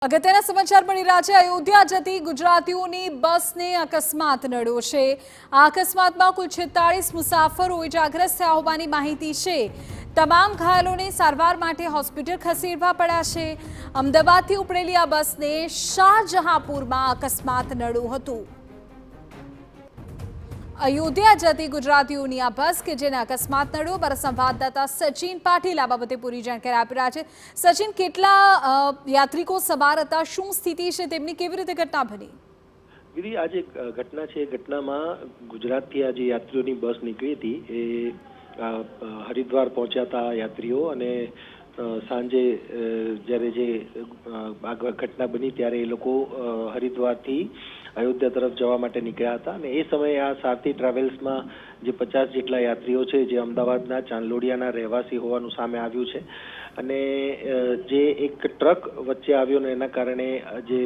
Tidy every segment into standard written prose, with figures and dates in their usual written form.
અગત્યના સમાચાર મળી રહ્યા છે। અયોધ્યા જતી ગુજરાતીઓની બસને અકસ્માત નડ્યો છે। આ અકસ્માતમાં કુલ 46 મુસાફરો ઇજાગ્રસ્ત થયા હોવાની માહિતી છે। તમામ ઘાયલોને સારવાર માટે હોસ્પિટલ ખસેડવા પડ્યા છે। અમદાવાદથી ઉપડેલી આ બસને શાહજહાંપુરમાં અકસ્માત નડ્યું હતું। अयोध्या जती गुजरातीओनी आ बस के जेने अकस्मात नड्यो। पर संवाददाता सचिन पाटील आ बाबते पूरी जानकारी आपी रह्या छे। सचिन, केटला यात्रिको सवार हता, शुं स्थिति छे, तेमनी केवी रीते घटना बनी? दीदी, आज एक घटना है। घटना में गुजरात थी आज यात्रियों की बस निकली थी। हरिद्वार पहुंचा था यात्रियों अने सांजे जयरे जे घटना बनी त्यारे ए लोको हरिद्वार थी अयोध्या तरफ जवा माटे निकळ्या हता अने ए समये आ सारथी ट्रावेल्स में जे 50 जेटला यात्रीओ छे जे अमदावादना चांदलोडियाना રહેવાસી હોવાનું સામે આવ્યું છે અને જે એક ટ્રક વચ્ચે આવ્યો ને એના કારણે જે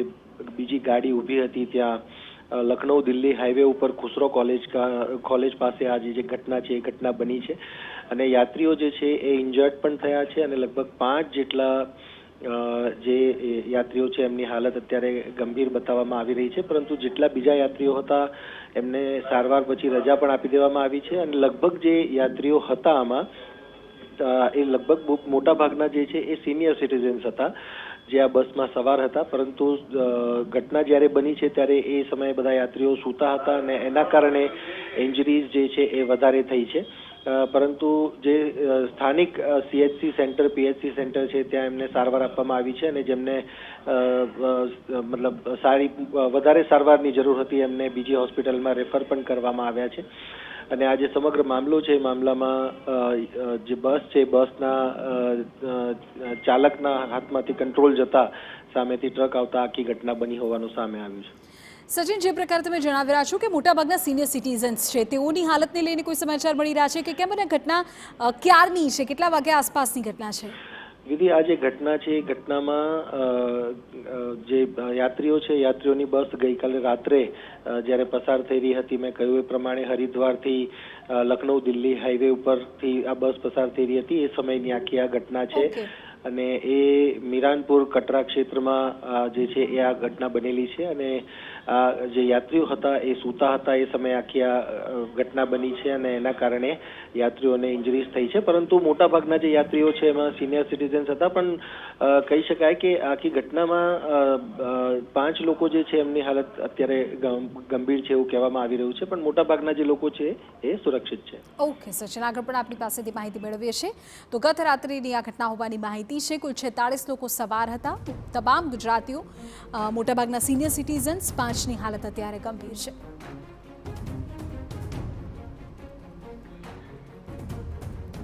બીજી ગાડી ઊભી હતી ત્યાં લખનઉ દિલ્હી હાઈવે ઉપર ખુસરો કોલેજ પાસે આ જે ઘટના છે એ ઘટના બની છે અને યાત્રીઓ જે છે એ ઇન્જર્ડ પણ થયા છે અને લગભગ 5 જેટલા જે યાત્રીઓ છે એમની હાલત અત્યારે ગંભીર બતાવવામાં આવી રહી છે પરંતુ જેટલા બીજા યાત્રીઓ હતા એમને સારવાર પછી રજા પણ આપી દેવામાં આવી છે અને લગભગ જે યાત્રીઓ હતા આમાં એ લગભગ મોટા ભાગના જે છે એ સિનિયર સિટીઝન્સ હતા જે આ બસમાં સવાર હતા પરંતુ ઘટના જ્યારે બની છે ત્યારે એ સમયે બધા યાત્રીઓ સૂતા હતા અને એના કારણે ઇન્જરીઝ જે છે એ વધારે થઈ છે પરંતુ જે સ્થાનિક સીએચસી સેન્ટર પીએચસી સેન્ટર છે ત્યાં એમને સારવાર આપવામાં આવી છે અને જેમને મતલબ સારી વધારે સારવારની જરૂર હતી એમને બીજી હોસ્પિટલમાં રેફર પણ કરવામાં આવ્યા છે અને આ જે સમગ્ર મામલો છે મામલામાં જે બસ છે બસના ચાલકના હાથમાંથી કંટ્રોલ જતા સામેથી ટ્રક આવતા આખી ઘટના બની હોવાનું સામે આવ્યું છે। સચિન, જે પ્રકારે તમે જણાવી રહ્યા છો કે મોટાભાગના સિનિયર સિટીઝન્સ છે તેઓની હાલતને લઈને કોઈ સમાચાર મળી રહ્યા છે કે કેમ અને ઘટના ક્યારની છે, કેટલા વાગ્યા આસપાસની ઘટના છે? दीदी, आज एक घटना है। घटना में जे यात्रीओ छे यात्रीओनी बस गई काले रात्रे जयरे पसार थई रही हती मैं कह्युं ए प्रमाणे हरिद्वार थी लखनऊ दिल्ही हाईवे पर थी आ बस पसार थई रही हती ए समयनी आखी आ घटना छे અને એ મીરાનપુર કટરા ક્ષેત્રમાં જે છે એ આ ઘટના બનેલી છે અને આ જે યાત્રીઓ હતા એ સૂતા હતા એ સમયે આખી આ ઘટના બની છે અને એના કારણે યાત્રીઓને ઇન્જરીઝ થઈ છે પરંતુ મોટાભાગના જે યાત્રીઓ છે એમાં સિનિયર સિટીઝન્સ હતા પણ કહી શકાય કે આખી ઘટનામાં 5 લોકો જે છે એમની હાલત અત્યારે ગંભીર છે એવું કહેવામાં આવી રહ્યું છે પણ મોટાભાગના જે લોકો છે એ સુરક્ષિત છે। ઓકે સચિન, આગળ પણ આપણી પાસેથી માહિતી મેળવીએ છીએ। તો ગત રાત્રિની આ ઘટના હોવાની માહિતી છે। कुल 46 लोग सवार था, तमाम गुजरातीओ, मोटाभागना सीनियर सिटीजन्स, 5 ની હાલત અત્યારે ગંભીર છે।